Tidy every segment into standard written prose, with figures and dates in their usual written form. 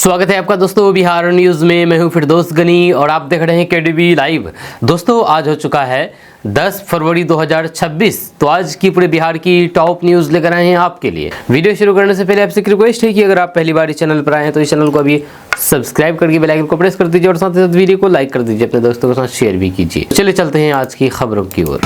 स्वागत है आपका दोस्तों बिहार न्यूज़ में। मैं हूं फिरदौस गनी और आप देख रहे हैं केडीवी लाइव। दोस्तों आज हो चुका है 10 फरवरी 2026। तो आज की पूरे बिहार की टॉप न्यूज़ लेकर आए हैं आपके लिए। वीडियो शुरू करने से पहले आपसे एक रिक्वेस्ट है कि अगर आप पहली बार इस चैनल पर आए हैं तो इस चैनल को अभी सब्सक्राइब करके बेल आइकन को प्रेस कर दीजिए और साथ ही साथ वीडियो को लाइक कर दीजिए, अपने दोस्तों के साथ शेयर भी कीजिए। चलिए चलते हैं आज की खबरों की ओर।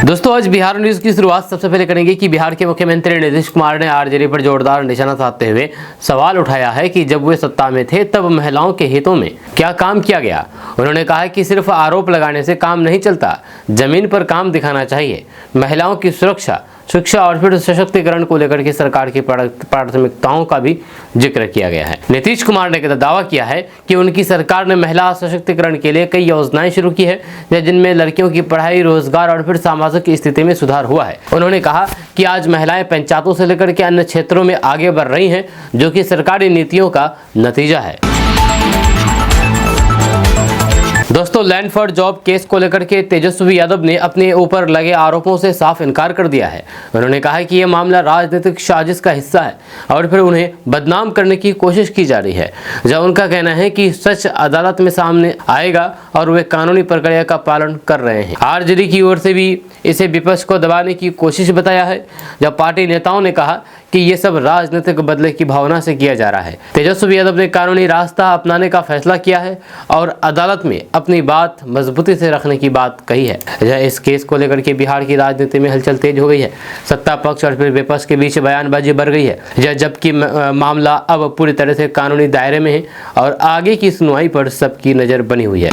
दोस्तों आज बिहार न्यूज़ की शुरुआत सबसे पहले करेंगे कि बिहार के मुख्यमंत्री नीतीश कुमार ने आरजेडी पर जोरदार निशाना साधते हुए सवाल उठाया है कि जब वे सत्ता में थे तब महिलाओं के हितों में क्या काम किया गया। उन्होंने कहा कि सिर्फ आरोप लगाने से काम नहीं चलता, जमीन पर काम दिखाना चाहिए। महिलाओं की सुरक्षा, शिक्षा और फिर सशक्तिकरण को लेकर के सरकार की प्राथमिकताओं का भी जिक्र किया गया है। नीतीश कुमार ने दावा किया है कि उनकी सरकार ने महिला सशक्तिकरण के लिए कई योजनाएं शुरू की है जिनमें लड़कियों की पढ़ाई, रोजगार और फिर सामाजिक स्थिति में सुधार हुआ है। उन्होंने कहा कि आज महिलाएं पंचायतों से लेकर के अन्य क्षेत्रों में आगे बढ़ रही हैं, जो कि सरकारी नीतियों का नतीजा है। दोस्तों लैंड फॉर जॉब केस को लेकर के तेजस्वी यादव ने अपने ऊपर लगे आरोपों से साफ इनकार कर दिया है। उन्होंने कहा कि यह मामला राजनीतिक साजिश का हिस्सा है और फिर उन्हें बदनाम करने की कोशिश की जा रही है। जब उनका कहना है कि सच अदालत में सामने आएगा और वे कानूनी प्रक्रिया का पालन कर रहे हैं। आरजेडी की ओर से भी इसे विपक्ष को दबाने की कोशिश बताया है, जब पार्टी नेताओं ने कहा कि ये सब राजनीतिक बदले की भावना से किया जा रहा है। तेजस्वी यादव ने कानूनी रास्ता अपनाने का फैसला किया है और अदालत में अपनी बात मजबूती से रखने की बात कही है। इस केस को लेकर के बिहार की राजनीति में हलचल तेज हो गई है। सत्ता पक्ष और फिर विपक्ष के बीच बयानबाजी बढ़ गई है, जबकि मामला अब पूरी तरह से कानूनी दायरे में है और आगे की सुनवाई पर सबकी नजर बनी हुई है।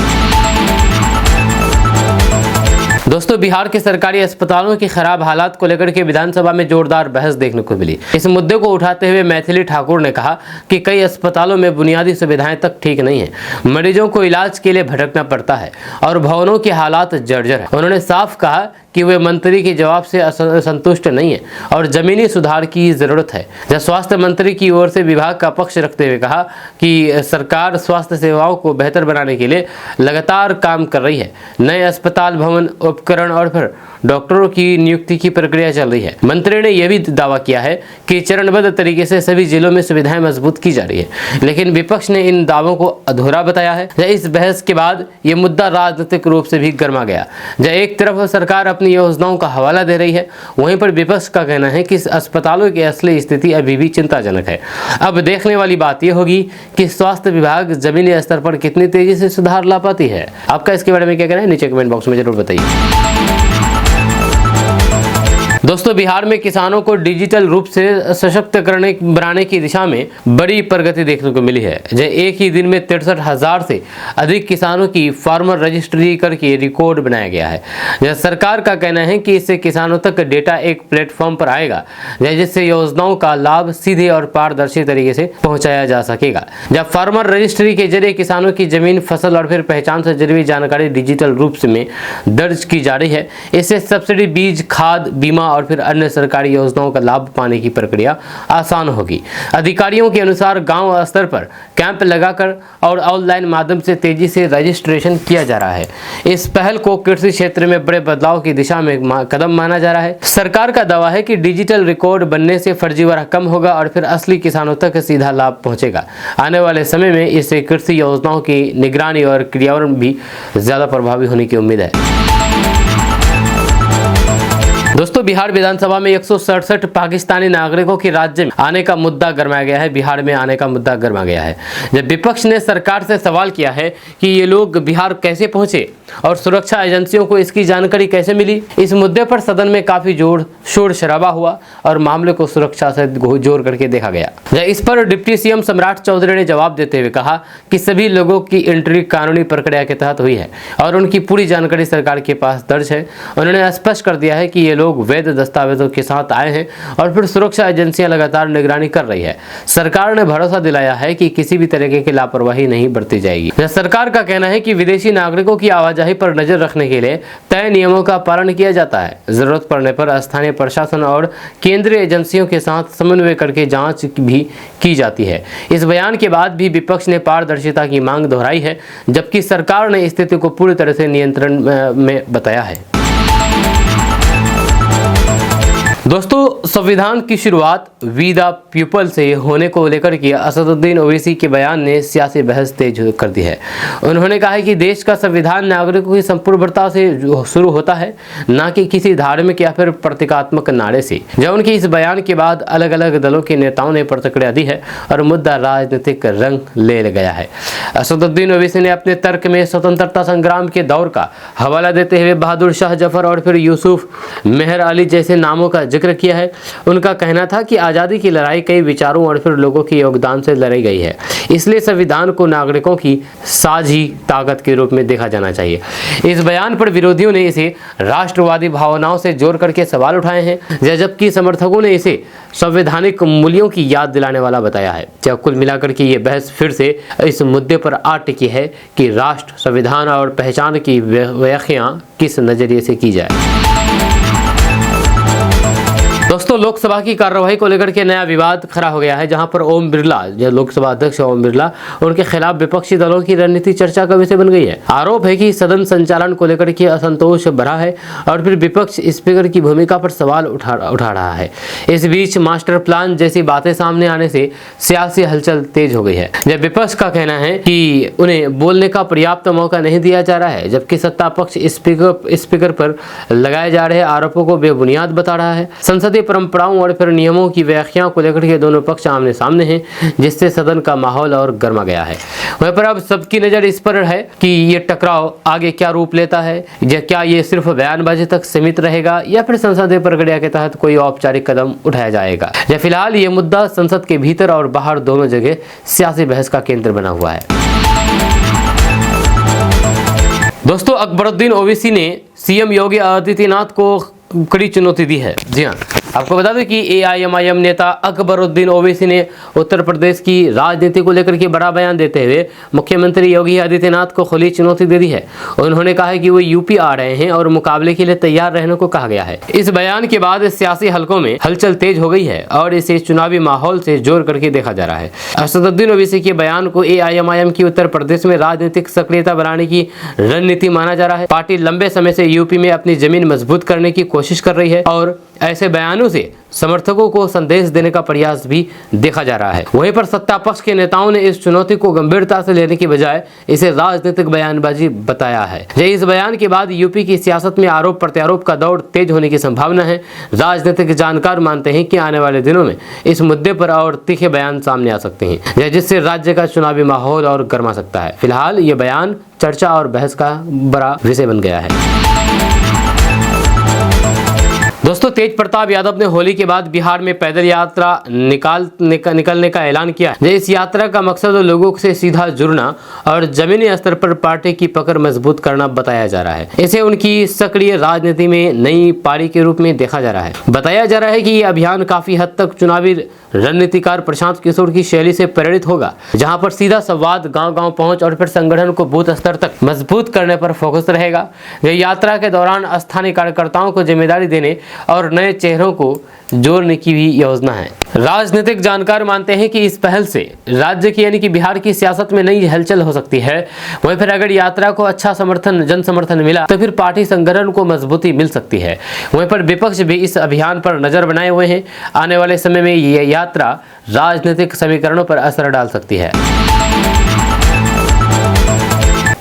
दोस्तों बिहार के सरकारी अस्पतालों की खराब हालात को लेकर के विधानसभा में जोरदार बहस देखने को मिली। इस मुद्दे को उठाते हुए मैथिली ठाकुर ने कहा कि कई अस्पतालों में बुनियादी सुविधाएं तक ठीक नहीं है, मरीजों को इलाज के लिए भटकना पड़ता है और भवनों के हालात जर्जर है। उन्होंने साफ कहा कि वे मंत्री के जवाब से असंतुष्ट नहीं है और जमीनी सुधार की जरूरत है। जब स्वास्थ्य मंत्री की ओर से विभाग का पक्ष रखते हुए कहा कि सरकार स्वास्थ्य सेवाओं को बेहतर बनाने के लिए लगातार काम कर रही है। नए अस्पताल, भवन, उपकरण और फिर डॉक्टरों की नियुक्ति की प्रक्रिया चल रही है। मंत्री ने यह भी दावा किया है कि चरणबद्ध तरीके से सभी जिलों में सुविधाएं मजबूत की जा रही है, लेकिन विपक्ष ने इन दावों को अधूरा बताया है। इस बहस के बाद ये मुद्दा राजनीतिक रूप से भी गर्मा गया। जब एक तरफ सरकार अपनी योजनाओं का हवाला दे रही है, वहीं पर विपक्ष का कहना है कि अस्पतालों की असली स्थिति अभी भी चिंताजनक है। अब देखने वाली बात यह होगी कि स्वास्थ्य विभाग जमीनी स्तर पर कितनी तेजी से सुधार ला पाती है। आपका इसके बारे में क्या कहना है, नीचे कमेंट बॉक्स में जरूर बताइए। दोस्तों बिहार में किसानों को डिजिटल रूप से सशक्त बनाने की दिशा में बड़ी प्रगति देखने को मिली है। एक ही दिन में 63,000 से अधिक किसानों की फार्मर रजिस्ट्री करके रिकॉर्ड बनाया गया है। सरकार का कहना है कि इससे किसानों तक डेटा एक प्लेटफॉर्म पर आएगा, जिससे योजनाओं का लाभ सीधे और पारदर्शी तरीके से पहुंचाया जा सकेगा। जब फार्मर रजिस्ट्री के जरिए किसानों की जमीन, फसल और फिर पहचान से जुड़ी जानकारी डिजिटल रूप में दर्ज की जा रही है, इससे सब्सिडी, बीज, खाद, बीमा और फिर अन्य सरकारी योजनाओं का लाभ पाने की प्रक्रिया आसान होगी। अधिकारियों के अनुसार गांव स्तर पर कैंप लगाकर और ऑनलाइन माध्यम से तेजी से रजिस्ट्रेशन किया जा रहा है। इस पहल को कृषि क्षेत्र में बड़े बदलाव की दिशा में कदम माना जा रहा है। सरकार का दावा है कि डिजिटल रिकॉर्ड बनने से फर्जीवाड़ा कम होगा और फिर असली किसानों तक सीधा लाभ पहुंचेगा। आने वाले समय में इससे कृषि योजनाओं की निगरानी और क्रियान्वयन भी ज्यादा प्रभावी होने की उम्मीद है। दोस्तों बिहार विधानसभा में 167 पाकिस्तानी नागरिकों की राज्य में आने का मुद्दा गरमा गया है। बिहार में आने का मुद्दा गरमा गया है, जब विपक्ष ने सरकार से सवाल किया है कि ये लोग बिहार कैसे पहुंचे और सुरक्षा एजेंसियों को इसकी जानकारी कैसे मिली। इस मुद्दे पर सदन में काफी शोर शराबा हुआ और मामले को सुरक्षा से जोड़ करके देखा गया। इस पर डिप्टी सीएम सम्राट चौधरी ने जवाब देते हुए कहा कि सभी लोगों की एंट्री कानूनी प्रक्रिया के तहत हुई है और उनकी पूरी जानकारी सरकार के पास दर्ज है। उन्होंने स्पष्ट कर दिया है कि ये लोग वैध दस्तावेजों के साथ आए हैं और फिर सुरक्षा एजेंसियां लगातार निगरानी कर रही है। सरकार ने भरोसा दिलाया है कि किसी भी तरीके की लापरवाही नहीं बरती जाएगी। सरकार का कहना है कि विदेशी नागरिकों की आवाजाही पर नजर रखने के लिए तय नियमों का पालन किया जाता है। जरूरत पड़ने पर स्थानीय प्रशासन और केंद्रीय एजेंसियों के साथ समन्वय करके जांच भी की जाती है। इस बयान के बाद भी विपक्ष ने पारदर्शिता की मांग दोहराई है, जबकि सरकार ने स्थिति को पूरी तरह से नियंत्रण में बताया है। दोस्तों, संविधान की शुरुआत वी द पीपल से होने को लेकर के असदुद्दीन ओवैसी के बयान ने सियासी बहस तेज कर दी है। उन्होंने कहा है कि देश का संविधान नागरिकों की संपूर्णता से शुरू होता है, न कि किसी धार्मिक या फिर प्रतीकात्मक नारे से। जब उनके इस बयान के बाद अलग अलग दलों के नेताओं ने प्रतिक्रिया दी है और मुद्दा राजनीतिक रंग ले गया है। असदुद्दीन ओवैसी ने अपने तर्क में स्वतंत्रता संग्राम के दौर का हवाला देते हुए बहादुर शाह जफर और फिर यूसुफ मेहर अली जैसे नामों का जिक्र किया है। उनका कहना था कि आज़ादी की लड़ाई कई विचारों और फिर लोगों के योगदान से लड़ी गई है, इसलिए संविधान को नागरिकों की साझी ताकत के रूप में देखा जाना चाहिए। इस बयान पर विरोधियों ने इसे राष्ट्रवादी भावनाओं से जोड़ करके सवाल उठाए हैं, जबकि समर्थकों ने इसे संवैधानिक मूल्यों की याद दिलाने वाला बताया है। जब कुल मिलाकर के ये बहस फिर से इस मुद्दे पर आ टिकी है कि राष्ट्र, संविधान और पहचान की व्याख्या किस नजरिए से की जाए। दोस्तों, लोकसभा की कार्यवाही को लेकर के नया विवाद खड़ा हो गया है, जहां पर ओम बिरला, जो लोकसभा अध्यक्ष ओम बिरला, उनके खिलाफ विपक्षी दलों की रणनीति चर्चा का विषय बन गई है। आरोप है कि सदन संचालन को लेकर के असंतोष बढ़ा है और फिर विपक्ष स्पीकर की भूमिका पर सवाल उठा रहा है। इस बीच मास्टर प्लान जैसी बातें सामने आने से सियासी हलचल तेज हो गई है। जब विपक्ष का कहना है कि उन्हें बोलने का पर्याप्त मौका नहीं दिया जा रहा है, जबकि सत्ता पक्ष स्पीकर पर लगाए जा रहे आरोपों को बेबुनियाद बता रहा है। संसदीय परंपराओं और फिर नियमों की व्याख्या को लेकर के दोनों पक्ष आमने सामने हैं, जिससे सदन का माहौल और गर्मा गया है। वहीं पर अब सबकी नजर इस पर है कि ये टकराव आगे क्या रूप लेता है, या क्या ये सिर्फ बयानबाजी तक सीमित रहेगा या फिर संसदीय प्रक्रिया के तहत कोई औपचारिक कदम उठाया जाएगा। या फिलहाल ये मुद्दा संसद के भीतर और बाहर दोनों जगह सियासी बहस का केंद्र बना हुआ है। दोस्तों, अकबरुद्दीन ओवैसी ने सीएम योगी आदित्यनाथ को कड़ी चुनौती दी है। जी हाँ, आपको बता दें कि एआईएमआईएम नेता अकबरुद्दीन ओवैसी ने उत्तर प्रदेश की राजनीति को लेकर के बड़ा बयान देते हुए मुख्यमंत्री योगी आदित्यनाथ को खुली चुनौती दे दी है। उन्होंने कहा है कि वो यूपी आ रहे हैं और मुकाबले के लिए तैयार रहने को कहा गया है। इस बयान के बाद सियासी हलकों में हलचल तेज हो गई है और इसे चुनावी माहौल से जोड़ करके देखा जा रहा है। असदुद्दीन ओवैसी के बयान को एआईएमआईएम की उत्तर प्रदेश में राजनीतिक सक्रियता बढ़ाने की रणनीति माना जा रहा है। पार्टी लंबे समय से यूपी में अपनी जमीन मजबूत करने की कोशिश कर रही है और ऐसे बयानों से समर्थकों को संदेश देने का प्रयास भी देखा जा रहा है। वहीं पर सत्ता पक्ष के नेताओं ने इस चुनौती को गंभीरता से लेने की बजाय इसे राजनीतिक बयानबाजी बताया है। इस बयान के बाद यूपी की सियासत में आरोप प्रत्यारोप का दौर तेज होने की संभावना है। राजनीतिक जानकार मानते हैं कि आने वाले दिनों में इस मुद्दे पर और तीखे बयान सामने आ सकते हैं, जिससे राज्य का चुनावी माहौल और गर्मा सकता है। फिलहाल ये बयान चर्चा और बहस का बड़ा विषय बन गया है। दोस्तों, तेज प्रताप यादव ने होली के बाद बिहार में पैदल यात्रा निकलने का ऐलान किया। इस यात्रा का मकसद लोगों से सीधा जुड़ना और जमीनी स्तर पर पार्टी की पकड़ मजबूत करना बताया जा रहा है। इसे उनकी सक्रिय राजनीति में नई पारी के रूप में देखा जा रहा है। बताया जा रहा है कि ये अभियान काफी हद तक चुनावी रणनीतिकार प्रशांत किशोर की शैली से प्रेरित होगा, जहां पर सीधा संवाद, गांव-गांव पहुंच और फिर संगठन को बूथ स्तर तक मजबूत करने पर फोकस रहेगा। यह यात्रा के दौरान स्थानीय कार्यकर्ताओं को जिम्मेदारी देने और नए चेहरों को जोड़ने की भी योजना है। राजनीतिक जानकार मानते हैं कि इस पहल से राज्य की यानी कि बिहार की सियासत में नई हलचल हो सकती है। वहीं फिर अगर यात्रा को अच्छा जन समर्थन मिला तो फिर पार्टी संगठन को मजबूती मिल सकती है। वहीं पर विपक्ष भी इस अभियान पर नजर बनाए हुए हैं। आने वाले समय में ये यात्रा राजनीतिक समीकरणों पर असर डाल सकती है।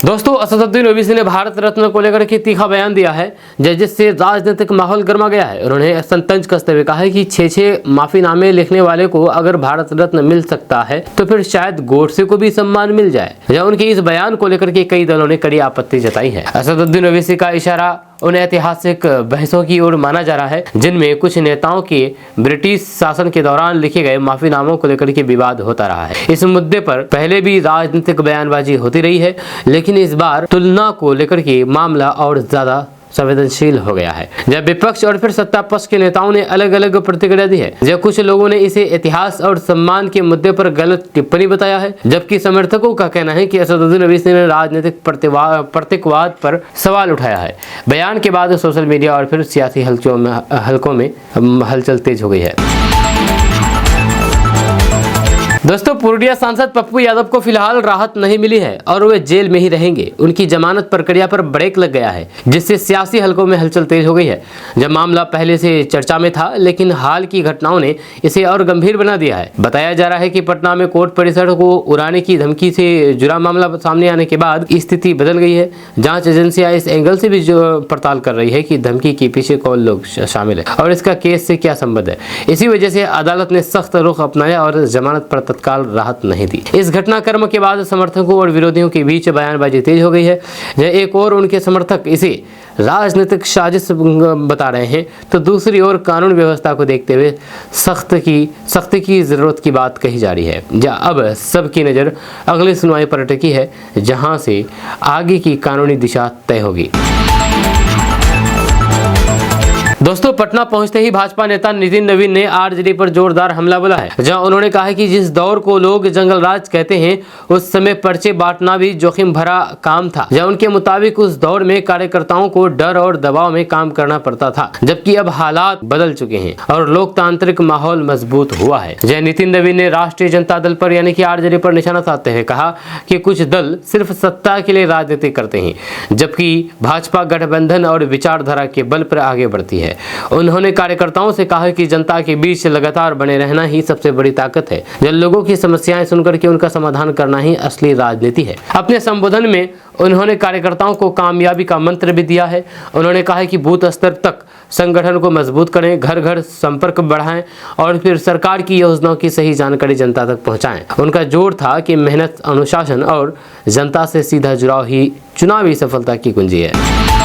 दोस्तों, असदुद्दीन ओवैसी ने भारत रत्न को लेकर के तीखा बयान दिया है, जिससे राजनीतिक माहौल गर्मा गया है। उन्होंने संतंज कसते हुए कहा है कि 6 माफीनामे लिखने वाले को अगर भारत रत्न मिल सकता है तो फिर शायद गोडसे को भी सम्मान मिल जाए। जब उनके इस बयान को लेकर के कई दलों ने कड़ी आपत्ति जताई है। असदुद्दीन ओवैसी का इशारा उन ऐतिहासिक बहसों की ओर माना जा रहा है, जिनमें कुछ नेताओं के ब्रिटिश शासन के दौरान लिखे गए माफीनामों को लेकर के विवाद होता रहा है। इस मुद्दे पर पहले भी राजनीतिक बयानबाजी होती रही है, लेकिन इस बार तुलना को लेकर के मामला और ज्यादा संवेदनशील हो गया है। जब विपक्ष और फिर सत्ता पक्ष के नेताओं ने अलग अलग प्रतिक्रिया दी है। जब कुछ लोगों ने इसे इतिहास और सम्मान के मुद्दे पर गलत टिप्पणी बताया है, जबकि समर्थकों का कहना है कि असदुद्दीन ओवैसी ने राजनीतिक प्रतीकवाद पर सवाल उठाया है। बयान के बाद सोशल मीडिया और फिर सियासी हलकों में हलचल तेज हो गई है। दोस्तों, पूर्णिया सांसद पप्पू यादव को फिलहाल राहत नहीं मिली है और वे जेल में ही रहेंगे। उनकी जमानत प्रक्रिया पर ब्रेक लग गया है, जिससे सियासी हलकों में हलचल तेज हो गई है। जब मामला पहले से चर्चा में था, लेकिन हाल की घटनाओं ने इसे और गंभीर बना दिया है। बताया जा रहा है कि पटना में कोर्ट परिसर को उड़ाने की धमकी से जुड़ा मामला सामने आने के बाद स्थिति बदल गई है। जांच एजेंसियां इस एंगल से भी पड़ताल कर रही है कि धमकी के पीछे कौन लोग शामिल है और इसका केस से क्या संबंध है। इसी वजह से अदालत ने सख्त रुख अपनाया और जमानत पर तत्काल राहत नहीं दी। इस घटनाक्रम के बाद समर्थकों और विरोधियों के बीच बयानबाजी तेज हो गई है। एक और उनके समर्थक इसे राजनीतिक साजिश बता रहे हैं, तो दूसरी ओर कानून व्यवस्था को देखते हुए सख्ती की जरूरत की बात कही जा रही है। अब सबकी नज़र अगली सुनवाई पर टिकी है, जहां से आगे की कानूनी दिशा तय होगी। दोस्तों, पटना पहुंचते ही भाजपा नेता नितिन नवीन ने आरजेडी पर जोरदार हमला बोला है, जहां उन्होंने कहा है कि जिस दौर को लोग जंगल राज कहते हैं, उस समय पर्चे बांटना भी जोखिम भरा काम था। जहां उनके मुताबिक उस दौर में कार्यकर्ताओं को डर और दबाव में काम करना पड़ता था, जबकि अब हालात बदल चुके हैं और लोकतांत्रिक माहौल मजबूत हुआ है। जय नितिन नवीन ने राष्ट्रीय जनता दल पर यानी कि आरजेडी पर निशाना साधते हुए कहा कि कुछ दल सिर्फ सत्ता के लिए राजनीति करते हैं, जबकि भाजपा गठबंधन और विचारधारा के बल पर आगे बढ़ती है। उन्होंने कार्यकर्ताओं से कहा कि जनता के बीच लगातार बने रहना ही सबसे बड़ी ताकत है। जब लोगों की समस्याएं सुनकर के उनका समाधान करना ही असली राजनीति है। अपने संबोधन में उन्होंने कार्यकर्ताओं को कामयाबी का मंत्र भी दिया है। उन्होंने कहा है कि बूथ स्तर तक संगठन को मजबूत करें, घर घर संपर्क बढ़ाएं और फिर सरकार की योजनाओं की सही जानकारी जनता तक पहुंचाएं। उनका जोर था कि मेहनत, अनुशासन और जनता से सीधा जुड़ाव ही चुनावी सफलता की कुंजी है।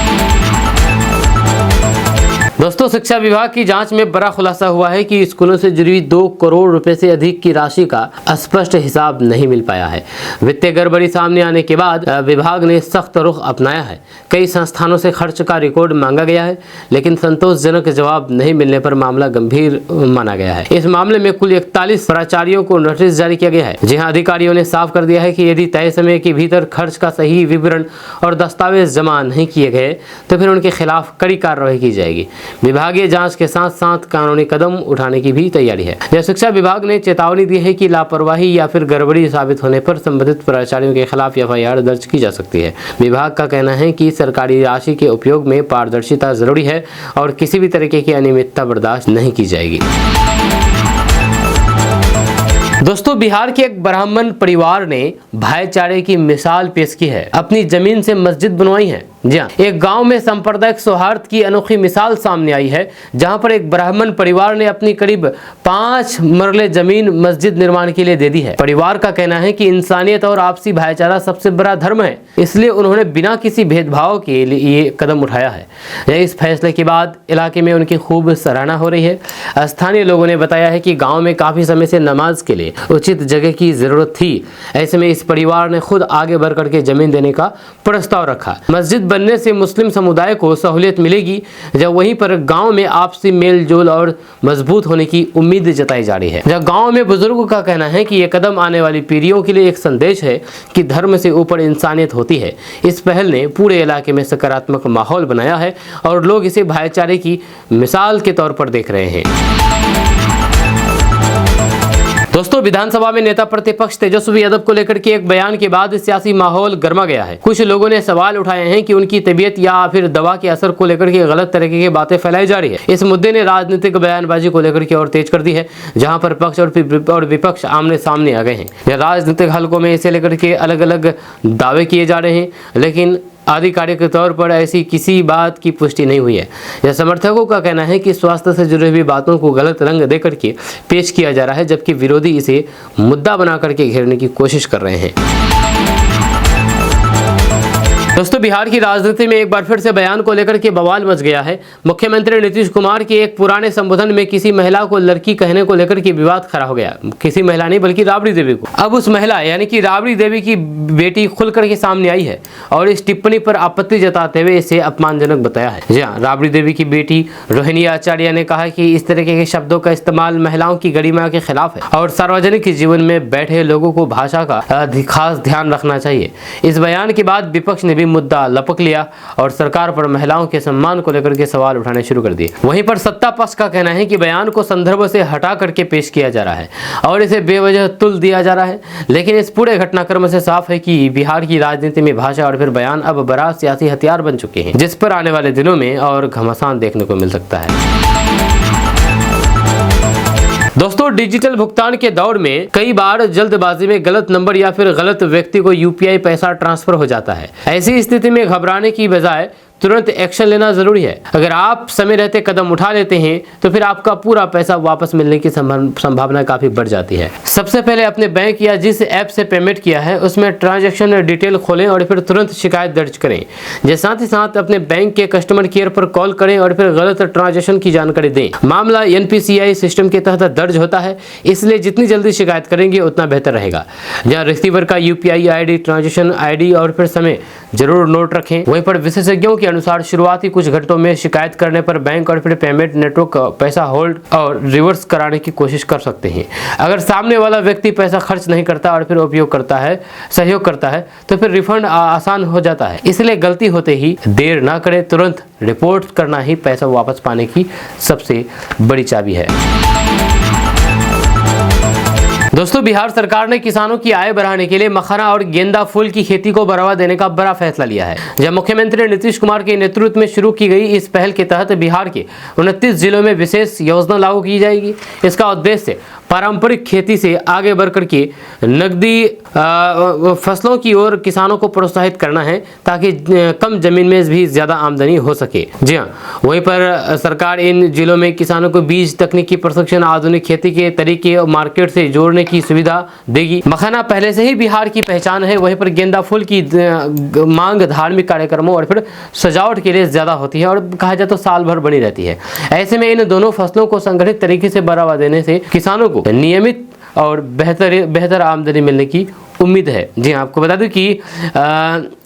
दोस्तों, शिक्षा विभाग की जांच में बड़ा खुलासा हुआ है कि स्कूलों से जुड़ी 2 करोड़ रुपए से अधिक की राशि का स्पष्ट हिसाब नहीं मिल पाया है। वित्तीय गड़बड़ी सामने आने के बाद विभाग ने सख्त रुख अपनाया है। कई संस्थानों से खर्च का रिकॉर्ड मांगा गया है, लेकिन संतोषजनक जवाब नहीं मिलने पर मामला गंभीर माना गया है। इस मामले में कुल 41 प्राचार्यों को नोटिस जारी किया गया है, जहाँ अधिकारियों ने साफ कर दिया है कि यदि तय समय के भीतर खर्च का सही विवरण और दस्तावेज जमा नहीं किए गए तो फिर उनके खिलाफ कड़ी कार्रवाई की जाएगी। विभागीय जांच के साथ साथ कानूनी कदम उठाने की भी तैयारी है। शिक्षा विभाग ने चेतावनी दी है कि लापरवाही या फिर गड़बड़ी साबित होने पर संबंधित प्राचार्यों के खिलाफ एफआईआर दर्ज की जा सकती है। विभाग का कहना है कि सरकारी राशि के उपयोग में पारदर्शिता जरूरी है और किसी भी तरीके की अनियमितता बर्दाश्त नहीं की जाएगी। दोस्तों, बिहार के एक ब्राह्मण परिवार ने भाईचारे की मिसाल पेश की है। अपनी जमीन से मस्जिद बनवाई है। जी हाँ, एक गांव में सांप्रदायिक सौहार्द की अनोखी मिसाल सामने आई है, जहां पर एक ब्राह्मण परिवार ने अपनी करीब 5 मरले जमीन मस्जिद निर्माण के लिए दे दी है। परिवार का कहना है कि इंसानियत और आपसी भाईचारा सबसे बड़ा धर्म है, इसलिए उन्होंने बिना किसी भेदभाव के लिए ये कदम उठाया है। इस फैसले के बाद इलाके में उनकी खूब सराहना हो रही है। स्थानीय लोगों ने बताया है कि गाँव में काफी समय से नमाज के लिए उचित जगह की जरूरत थी। ऐसे में इस परिवार ने खुद आगे बढ़ करके जमीन देने का प्रस्ताव रखा। मस्जिद बनने से मुस्लिम समुदाय को सहूलियत मिलेगी, जब वहीं पर गांव में आपसी मेल जोल और मजबूत होने की उम्मीद जताई जा रही है। जब गांव में बुजुर्गों का कहना है कि यह कदम आने वाली पीढ़ियों के लिए एक संदेश है कि धर्म से ऊपर इंसानियत होती है। इस पहल ने पूरे इलाके में सकारात्मक माहौल बनाया है और लोग इसे भाईचारे की मिसाल के तौर पर देख रहे हैं। दोस्तों, विधानसभा में नेता प्रतिपक्ष तेजस्वी यादव को लेकर के एक बयान के बाद सियासी माहौल गर्मा गया है। कुछ लोगों ने सवाल उठाए हैं कि उनकी तबीयत या फिर दवा के असर को लेकर के गलत तरीके की बातें फैलाई जा रही है। इस मुद्दे ने राजनीतिक बयानबाजी को लेकर के और तेज कर दी है, जहां पर पक्ष और विपक्ष आमने सामने आ गए हैं। राजनीतिक हलकों में इसे लेकर के अलग अलग दावे किए जा रहे हैं, लेकिन आधिकारिक तौर पर ऐसी किसी बात की पुष्टि नहीं हुई है। यह समर्थकों का कहना है कि स्वास्थ्य से जुड़ी हुई बातों को गलत रंग देकर के पेश किया जा रहा है, जबकि विरोधी इसे मुद्दा बना करके घेरने की कोशिश कर रहे हैं। दोस्तों, बिहार की राजनीति में एक बार फिर से बयान को लेकर के बवाल मच गया है। मुख्यमंत्री नीतीश कुमार के एक पुराने संबोधन में किसी महिला को लड़की कहने को लेकर के विवाद खड़ा हो गया। किसी महिला नहीं बल्कि राबड़ी देवी को। अब उस महिला यानी कि राबड़ी देवी की बेटी खुल करके सामने आई है और इस टिप्पणी पर आपत्ति जताते हुए इसे अपमानजनक बताया है। जी हाँ, राबड़ी देवी की बेटी रोहिणी आचार्य ने कहा कि इस तरीके के शब्दों का इस्तेमाल महिलाओं की गरिमा के खिलाफ है और सार्वजनिक जीवन में बैठे लोगों को भाषा का खास ध्यान रखना चाहिए। इस बयान के बाद विपक्ष ने जंगली मुद्दा लपक लिया और सरकार पर महिलाओं के सम्मान को लेकर के सवाल उठाने शुरू कर दिए। वहीं पर सत्ता पक्ष का कहना है कि बयान को संदर्भ से हटा करके पेश किया जा रहा है और इसे बेवजह तुल दिया जा रहा है। लेकिन इस पूरे घटनाक्रम से साफ है कि बिहार की राजनीति में भाषा और फिर बयान अब बड़ा सियासी हथियार बन चुके हैं, जिस पर आने वाले दिनों में और घमासान देखने को मिल सकता है। दोस्तों, डिजिटल भुगतान के दौर में कई बार जल्दबाजी में गलत नंबर या फिर गलत व्यक्ति को यूपीआई पैसा ट्रांसफर हो जाता है। ऐसी स्थिति में घबराने की बजाय तुरंत एक्शन लेना जरूरी है। अगर आप समय रहते कदम उठा लेते हैं तो फिर आपका पूरा पैसा वापस मिलने की संभावना काफी बढ़ जाती है। सबसे पहले अपने बैंक या जिस ऐप से पेमेंट किया है उसमें ट्रांजैक्शन डिटेल खोलें और फिर तुरंत शिकायत दर्ज करें। साथ ही साथ अपने बैंक के कस्टमर केयर पर कॉल करें और फिर गलत ट्रांजैक्शन की जानकारी दें। मामला NPCI सिस्टम के तहत दर्ज होता है, इसलिए जितनी जल्दी शिकायत करेंगे उतना बेहतर रहेगा। जहाँ रिसीवर का UPI ID, ट्रांजैक्शन ID और फिर समय जरूर नोट रखें। वहीं पर विशेषज्ञों के अनुसार शुरुआती कुछ घंटों में शिकायत करने पर बैंक और फिर पेमेंट नेटवर्क पैसा होल्ड और रिवर्स कराने की कोशिश कर सकते हैं। अगर सामने वाला व्यक्ति पैसा खर्च नहीं करता और फिर सहयोग करता है तो फिर रिफंड आसान हो जाता है। इसलिए गलती होते ही देर ना करें, तुरंत रिपोर्ट करना ही पैसा वापस पाने की सबसे बड़ी चाबी है। दोस्तों, बिहार सरकार ने किसानों की आय बढ़ाने के लिए मखाना और गेंदा फूल की खेती को बढ़ावा देने का बड़ा फैसला लिया है। जब मुख्यमंत्री नीतीश कुमार के नेतृत्व में शुरू की गई इस पहल के तहत बिहार के 29 जिलों में विशेष योजना लागू की जाएगी। इसका उद्देश्य पारंपरिक खेती से आगे बढ़कर के नकदी फसलों की ओर किसानों को प्रोत्साहित करना है, ताकि कम जमीन में भी ज्यादा आमदनी हो सके। जी हाँ, वहीं पर सरकार इन जिलों में किसानों को बीज, तकनीकी प्रशिक्षण, आधुनिक खेती के तरीके और मार्केट से जोड़ने की सुविधा देगी। मखाना पहले से ही बिहार की पहचान है। वहीं पर गेंदा फूल की मांग धार्मिक कार्यक्रमों और फिर सजावट के लिए ज्यादा होती है और कहा जाए तो साल भर बनी रहती है। ऐसे में इन दोनों फसलों को संगठित तरीके से बढ़ावा देने से किसानों को नियमित और बेहतर आमदनी मिलने की उम्मीद है। जी हाँ, आपको बता दूं कि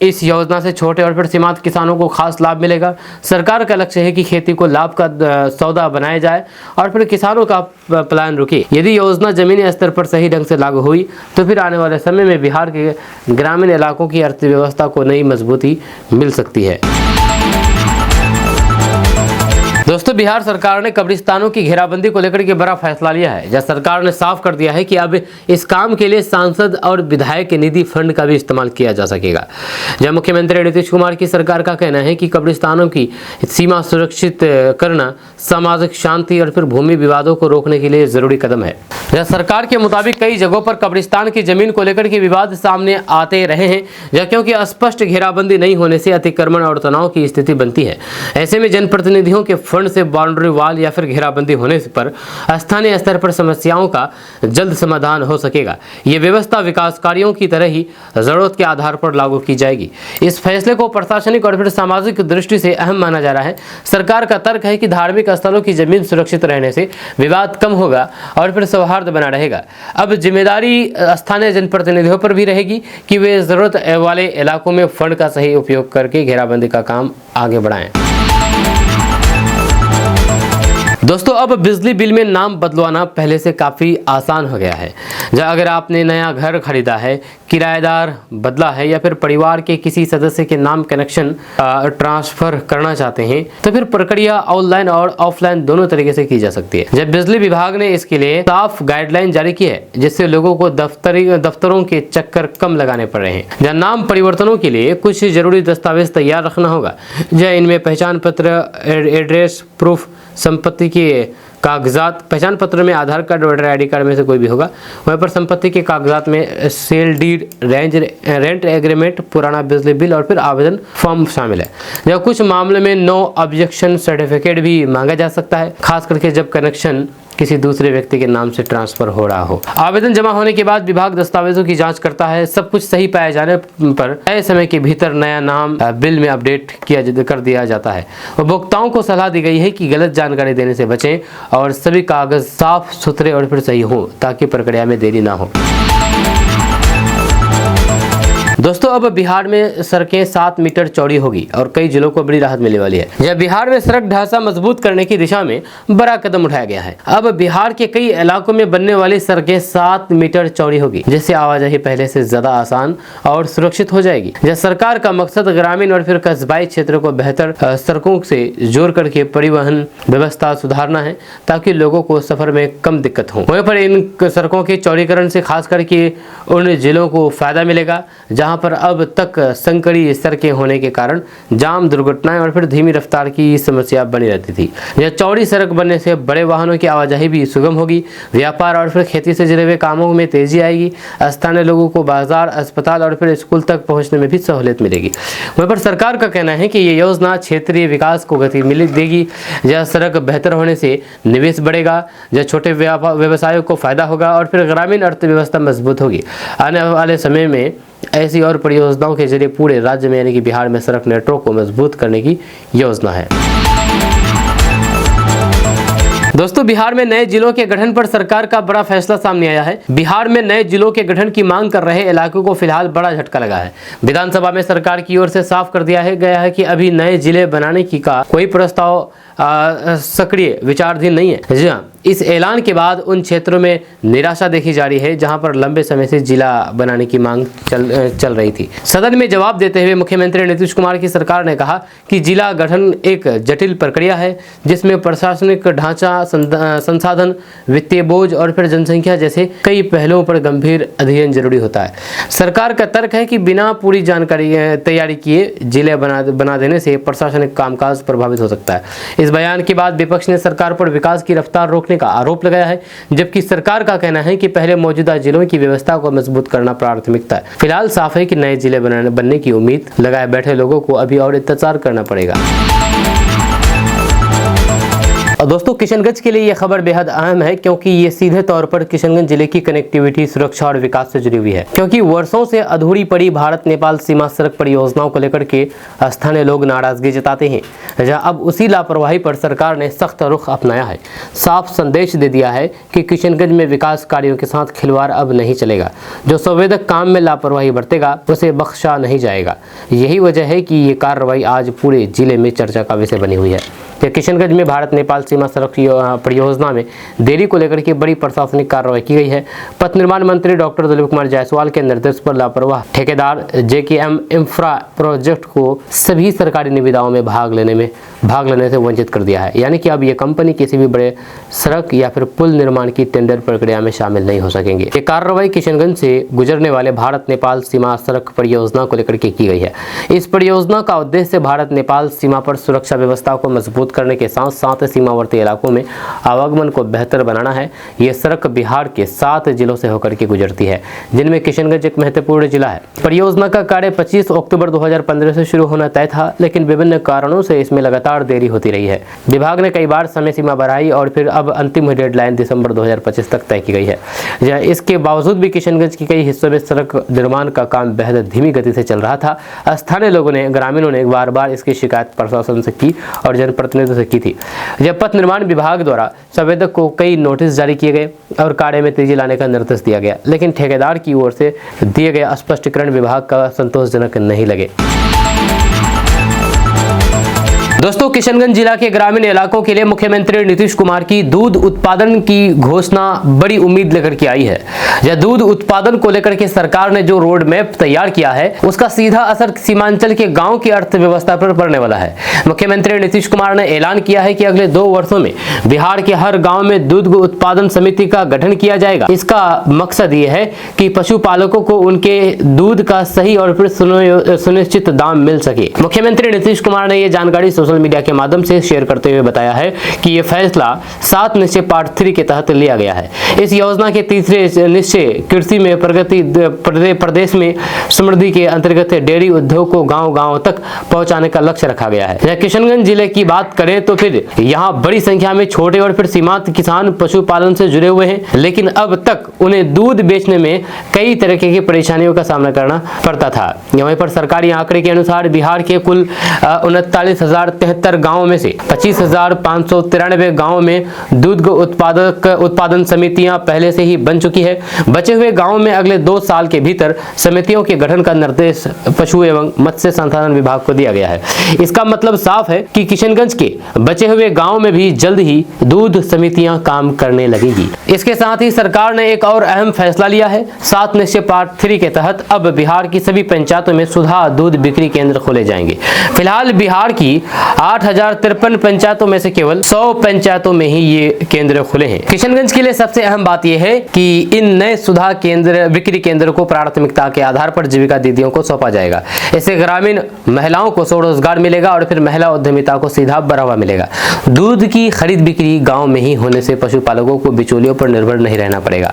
इस योजना से छोटे और फिर सीमांत किसानों को खास लाभ मिलेगा। सरकार का लक्ष्य है कि खेती को लाभ का सौदा बनाया जाए और फिर किसानों का पलायन रुके। यदि योजना जमीनी स्तर पर सही ढंग से लागू हुई तो फिर आने वाले समय में बिहार के ग्रामीण इलाकों की अर्थव्यवस्था को नई मजबूती मिल सकती है। दोस्तों, बिहार सरकार ने कब्रिस्तानों की घेराबंदी को लेकर के बड़ा फैसला लिया है। जब सरकार ने साफ कर दिया है कि अब इस काम के लिए सांसद और विधायक निधि फंड का भी इस्तेमाल किया जा सकेगा। जब मुख्यमंत्री नीतीश कुमार की सरकार का कहना है कि कब्रिस्तानों की सीमा सुरक्षित करना सामाजिक शांति और फिर भूमि विवादों को रोकने के लिए जरूरी कदम है। जब सरकार के मुताबिक कई जगहों पर कब्रिस्तान की जमीन को लेकर के विवाद सामने आते रहे हैं, क्योंकि स्पष्ट घेराबंदी नहीं होने से अतिक्रमण और तनाव की स्थिति बनती है। ऐसे में जनप्रतिनिधियों के फंड से बाउंड्री वाल या फिर घेराबंदी होने पर स्थानीय स्तर पर समस्याओं का जल्द समाधान हो सकेगा। ये व्यवस्था विकास कार्यों की तरह ही जरूरत के आधार पर लागू की जाएगी। इस फैसले को प्रशासनिक और फिर सामाजिक दृष्टि से अहम माना जा रहा है। सरकार का तर्क है कि धार्मिक स्थलों की जमीन सुरक्षित रहने से विवाद कम होगा और फिर सौहार्द बना रहेगा। अब जिम्मेदारी स्थानीय जनप्रतिनिधियों पर भी रहेगी कि वे जरूरत वाले इलाकों में फंड का सही उपयोग करके घेराबंदी का काम आगे बढ़ाएं। दोस्तों, अब बिजली बिल में नाम बदलवाना पहले से काफ़ी आसान हो गया है। अगर आपने नया घर खरीदा है, किराएदार बदला है या फिर परिवार के किसी सदस्य के नाम कनेक्शन ट्रांसफ़र करना चाहते हैं तो फिर प्रक्रिया ऑनलाइन और ऑफलाइन दोनों तरीके से की जा सकती है। जब बिजली विभाग ने इसके लिए साफ गाइडलाइन जारी की है, जिससे लोगों को दफ्तरों के चक्कर कम लगाने पड़ रहे हैं। जहाँ नाम परिवर्तनों के लिए कुछ जरूरी दस्तावेज तैयार रखना होगा, जहाँ इनमें पहचान पत्र, एड्रेस प्रूफ, संपत्ति के कागजात, पहचान पत्र में आधार कार्ड, वोटर ID कार्ड में से कोई भी होगा। वहीं पर संपत्ति के कागजात में सेल डीड, रेंट एग्रीमेंट, पुराना बिजली बिल और फिर आवेदन फॉर्म शामिल है। जब कुछ मामले में नो ऑब्जेक्शन सर्टिफिकेट भी मांगा जा सकता है, खास करके जब कनेक्शन किसी दूसरे व्यक्ति के नाम से ट्रांसफर हो रहा हो। आवेदन जमा होने के बाद विभाग दस्तावेजों की जांच करता है। सब कुछ सही पाए जाने पर तय समय के भीतर नया नाम बिल में अपडेट कर दिया जाता है। उपभोक्ताओं को सलाह दी गई है कि गलत जानकारी देने से बचें और सभी कागज साफ सुथरे और फिर सही हो, ताकि प्रक्रिया में देरी ना हो। दोस्तों अब बिहार में सड़कें 7 मीटर चौड़ी होगी और कई जिलों को बड़ी राहत मिलने वाली है। यह बिहार में सड़क ढांचा मजबूत करने की दिशा में बड़ा कदम उठाया गया है। अब बिहार के कई इलाकों में बनने वाली सड़कें 7 मीटर चौड़ी होगी, जिससे आवाजाही पहले से ज्यादा आसान और सुरक्षित हो जाएगी। यह सरकार का मकसद ग्रामीण और फिर कस्बाई क्षेत्रों को बेहतर सड़कों से जोड़ करके परिवहन व्यवस्था सुधारना है, ताकि लोगों को सफर में कम दिक्कत हो। वहीं पर इन सड़कों के चौड़ीकरण से खास करके उन जिलों को फायदा मिलेगा जहां पर अब तक संकरी सड़कें होने के कारण जाम, दुर्घटनाएं और फिर धीमी रफ्तार की समस्या बनी रहती थी। यह चौड़ी सड़क बनने से बड़े वाहनों की आवाजाही भी सुगम होगी, व्यापार और फिर खेती से जुड़े हुए कामों में तेजी आएगी, स्थानीय लोगों को बाजार, अस्पताल और फिर स्कूल तक पहुंचने में भी सहूलियत मिलेगी। वहीं पर सरकार का कहना है कि ये योजना क्षेत्रीय विकास को गति देगी। यह सड़क बेहतर होने से निवेश बढ़ेगा, यह छोटे व्यवसायों को फायदा होगा और फिर ग्रामीण अर्थव्यवस्था मजबूत होगी। आने वाले समय में ऐसी और परियोजनाओं के जरिए पूरे राज्य में यानी कि बिहार में सड़क नेटवर्क को मजबूत करने की योजना है। दोस्तों बिहार में नए जिलों के गठन पर सरकार का बड़ा फैसला सामने आया है। बिहार में नए जिलों के गठन की मांग कर रहे इलाकों को फिलहाल बड़ा झटका लगा है। विधानसभा में सरकार की ओर से साफ कर दिया गया है कि अभी नए जिले बनाने की का कोई प्रस्ताव सक्रिय विचाराधीन नहीं है। जी हाँ, इस ऐलान के बाद उन क्षेत्रों में निराशा देखी जा रही है जहां पर लंबे समय से जिला बनाने की मांग चल रही थी। सदन में जवाब देते हुए मुख्यमंत्री नीतीश कुमार की सरकार ने कहा कि जिला गठन एक जटिल प्रक्रिया है, जिसमें प्रशासनिक ढांचा, संसाधन, वित्तीय बोझ और फिर जनसंख्या जैसे कई पहलुओं पर गंभीर अध्ययन जरूरी होता है। सरकार का तर्क है कि बिना पूरी जानकारी तैयारी किए जिले बना देने से प्रशासनिक कामकाज प्रभावित हो सकता है। इस बयान के बाद विपक्ष ने सरकार पर विकास की रफ्तार रोकने का आरोप लगाया है, जबकि सरकार का कहना है कि पहले मौजूदा जिलों की व्यवस्था को मजबूत करना प्राथमिकता है। फिलहाल साफ है कि नए जिले बनने की उम्मीद लगाए बैठे लोगों को अभी और इंतजार करना पड़ेगा। और दोस्तों किशनगंज के लिए यह खबर बेहद अहम है, क्योंकि ये सीधे तौर पर किशनगंज जिले की कनेक्टिविटी, सुरक्षा और विकास से जुड़ी हुई है। क्योंकि वर्षों से अधूरी पड़ी भारत नेपाल सीमा सड़क परियोजनाओं को लेकर के स्थानीय लोग नाराजगी जताते हैं, जहां अब उसी लापरवाही पर सरकार ने सख्त रुख अपनाया है। साफ संदेश दे दिया है कि किशनगंज में विकास कार्यों के साथ खिलवाड़ अब नहीं चलेगा। जो संवेदक काम में लापरवाही बरतेगा उसे बख्शा नहीं जाएगा। यही वजह है कि ये कार्रवाई आज पूरे जिले में चर्चा का विषय बनी हुई है। किशनगंज में भारत नेपाल सीमा सड़क परियोजना में देरी को लेकर के बड़ी प्रशासनिक कार्रवाई की गई है। पथ निर्माण मंत्री डॉक्टर दिलीप कुमार जायसवाल के निर्देश पर लापरवाह ठेकेदार JKM इंफ्रा प्रोजेक्ट को सभी सरकारी निविदाओं में भाग लेने से वंचित कर दिया है। यानी कि अब ये कंपनी किसी भी बड़े सड़क या फिर पुल निर्माण की टेंडर प्रक्रिया में शामिल नहीं हो सकेंगे। ये कार्रवाई किशनगंज से गुजरने वाले भारत नेपाल सीमा सड़क परियोजना को लेकर के की गई है। इस परियोजना का उद्देश्य भारत नेपाल सीमा पर सुरक्षा व्यवस्था को मजबूत करने के साथ साथ सीमावर्ती इलाकों में आवागमन को बेहतर बनाना है। ये सड़क बिहार के 7 जिलों से होकर के गुजरती है, जिनमें किशनगंज एक महत्वपूर्ण जिला है। परियोजना का कार्य 25 अक्टूबर 2015 से शुरू होना तय था, लेकिन विभिन्न कारणों से इसमें लगातार देरी होती रही है। विभाग ने कई बार समय सीमा बढ़ाई और फिर अब अंतिम डेडलाइन दिसंबर 2025 तक तय की गई है। इसके बावजूद भी किशनगंज के कई हिस्सों में सड़क निर्माण का काम बेहद धीमी गति से चल रहा था। स्थानीय लोगों ने, ग्रामीणों ने बार बार इसकी शिकायत प्रशासन से की और जनप्रतिनिधियों से की थी। जब पथ निर्माण विभाग द्वारा संवेदक को कई नोटिस जारी किए गए और कार्य में तेजी लाने का निर्देश दिया गया, लेकिन ठेकेदार की ओर से दिए गए स्पष्टीकरण विभाग का संतोषजनक नहीं लगे। दोस्तों किशनगंज जिला के ग्रामीण इलाकों के लिए मुख्यमंत्री नीतीश कुमार की दूध उत्पादन की घोषणा बड़ी उम्मीद लेकर के आई है। यह दूध उत्पादन को लेकर के सरकार ने जो रोड मैप तैयार किया है, उसका सीधा असर सीमांचल के गांव की अर्थव्यवस्था पर पड़ने वाला है। मुख्यमंत्री नीतीश कुमार ने ऐलान किया है कि अगले 2 वर्षों में बिहार के हर गाँव में दूध उत्पादन समिति का गठन किया जाएगा। इसका मकसद ये है कि पशुपालकों को उनके दूध का सही और फिर सुनिश्चित दाम मिल सके। मुख्यमंत्री नीतीश कुमार ने यह जानकारी सोशल मीडिया के माध्यम से शेयर करते हुए बताया है कि यह फैसला 7 निश्चय पार्ट 3 के तहत लिया गया है। इस योजना के तीसरे निश्चय कृषि में प्रगति, प्रदेश में समृद्धि के अंतर्गत डेयरी उद्योग को गांव-गांव तक पहुंचाने का लक्ष्य रखा गया है। किशनगंज जिले की बात करें तो फिर यहाँ बड़ी संख्या में छोटे और फिर सीमांत किसान पशुपालन से जुड़े हुए हैं, लेकिन अब तक उन्हें दूध बेचने में कई तरह की परेशानियों का सामना करना पड़ता था। वहीं पर सरकारी आंकड़े के अनुसार बिहार के कुल 39,000 73 गाँव में से 25,593 गाँव में दूध उत्पादन समितियां पहले से ही बन चुकी है। बचे हुए गाँव में अगले 2 साल के भीतर समितियों के गठन का निर्देश पशु एवं मत्स्य संसाधन विभाग को दिया गया है। इसका मतलब साफ है कि किशनगंज के बचे हुए गाँव में भी जल्द ही दूध समितियां काम करने लगेगी। इसके साथ ही सरकार ने एक और अहम फैसला लिया है। 7 निश्चय पार्ट 3 के तहत अब बिहार की सभी पंचायतों में सुधा दूध बिक्री केंद्र खोले जाएंगे। फिलहाल बिहार की 8,053 पंचायतों में से केवल 100 पंचायतों में ही ये केंद्र खुले हैं। किशनगंज के लिए सबसे अहम बात यह है कि इन नए सुधा बिक्री केंद्र को प्राथमिकता के आधार पर जीविका दीदियों को सौंपा जाएगा। इससे ग्रामीण महिलाओं को स्वरोजगार मिलेगा और फिर महिला उद्यमिता को सीधा बढ़ावा मिलेगा। दूध की खरीद बिक्री गाँव में ही होने से पशुपालकों को बिचौलियों पर निर्भर नहीं रहना पड़ेगा।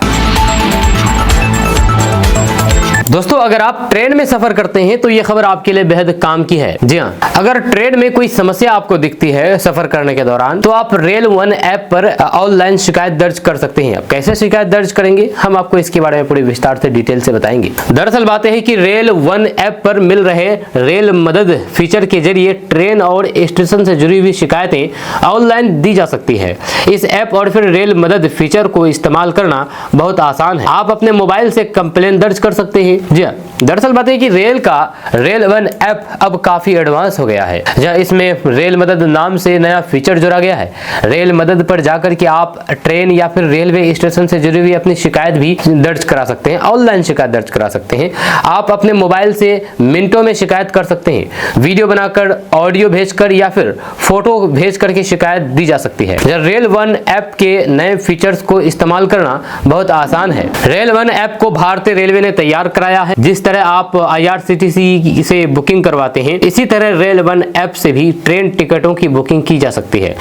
दोस्तों, अगर आप ट्रेन में सफर करते हैं तो ये खबर आपके लिए बेहद काम की है। जी हाँ, अगर ट्रेन में कोई समस्या आपको दिखती है सफर करने के दौरान तो आप रेल वन ऐप पर ऑनलाइन शिकायत दर्ज कर सकते हैं। अब कैसे शिकायत दर्ज करेंगे, हम आपको इसके बारे में पूरी विस्तार से डिटेल से बताएंगे। दरअसल बात है कि रेल वन ऐप पर मिल रहे रेल मदद फीचर के जरिए ट्रेन और स्टेशन से जुड़ी हुई शिकायतें ऑनलाइन दी जा सकती है। इस ऐप और फिर रेल मदद फीचर को इस्तेमाल करना बहुत आसान है। आप अपने मोबाइल से कंप्लेन दर्ज कर सकते हैं। जी हाँ, दरअसल बात है कि रेल वन ऐप अब काफी एडवांस हो गया है, जहां इसमें रेल मदद नाम से नया फीचर जोड़ा गया है। रेल मदद पर जाकर के आप ट्रेन या फिर रेलवे स्टेशन से जुड़ी हुई अपनी शिकायत भी दर्ज करा सकते हैं, ऑनलाइन शिकायत दर्ज करा सकते हैं। आप अपने मोबाइल से मिनटों में शिकायत कर सकते हैं। वीडियो बनाकर, ऑडियो भेजकर या फिर फोटो भेज करके शिकायत दी जा सकती है। रेल वन ऐप के नए फीचर्स को इस्तेमाल करना बहुत आसान है। रेल वन ऐप को भारतीय रेलवे ने तैयार कराया है। जिस तरह आप IRCTC से बुकिंग करवाते हैं, इसी तरह रेल वन ऐप से भी ट्रेन टिकटों की बुकिंग की जा सकती है।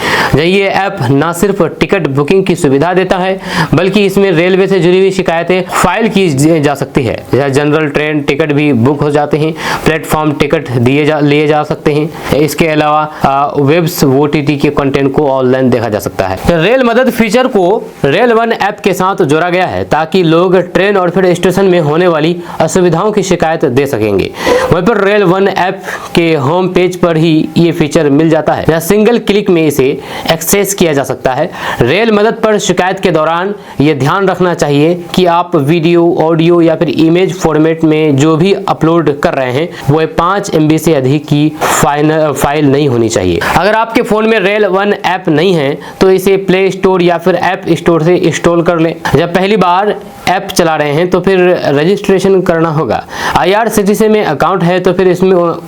ये ऐप न सिर्फ टिकट बुकिंग की सुविधा देता है बल्कि इसमें रेलवे से जुड़ी हुई शिकायतें फाइल की जा सकती है। जनरल ट्रेन टिकट भी बुक हो जाते हैं, प्लेटफॉर्म टिकट लिए जा सकते हैं। इसके अलावा वेब्स OTT के कंटेंट को ऑनलाइन देखा जा सकता है। रेल मदद फीचर को रेल वन ऐप के साथ जोड़ा गया है ताकि लोग ट्रेन और फिर स्टेशन में होने वाली असुविधाओं की शिकायत दे सकेंगे। वहीं पर रेल वन ऐप के होम पेज पर ही ये फीचर मिल जाता है, जहां सिंगल क्लिक में इसे एक्सेस किया जा सकता है। रेल मदद पर शिकायत के दौरान ये ध्यान रखना चाहिए कि आप वीडियो, ऑडियो या फिर इमेज फॉर्मेट में जो भी अपलोड कर रहे हैं वो 5 MB से अधिक की फाइल नहीं होनी चाहिए। अगर आपके फोन में रेल वन ऐप नहीं है तो इसे प्ले स्टोर या फिर ऐप स्टोर से इंस्टॉल कर लें। जब पहली बार ऐप चला रहे हैं तो फिर रजिस्ट्रेशन करना होगा। IRCTC में अकाउंट है तो फिर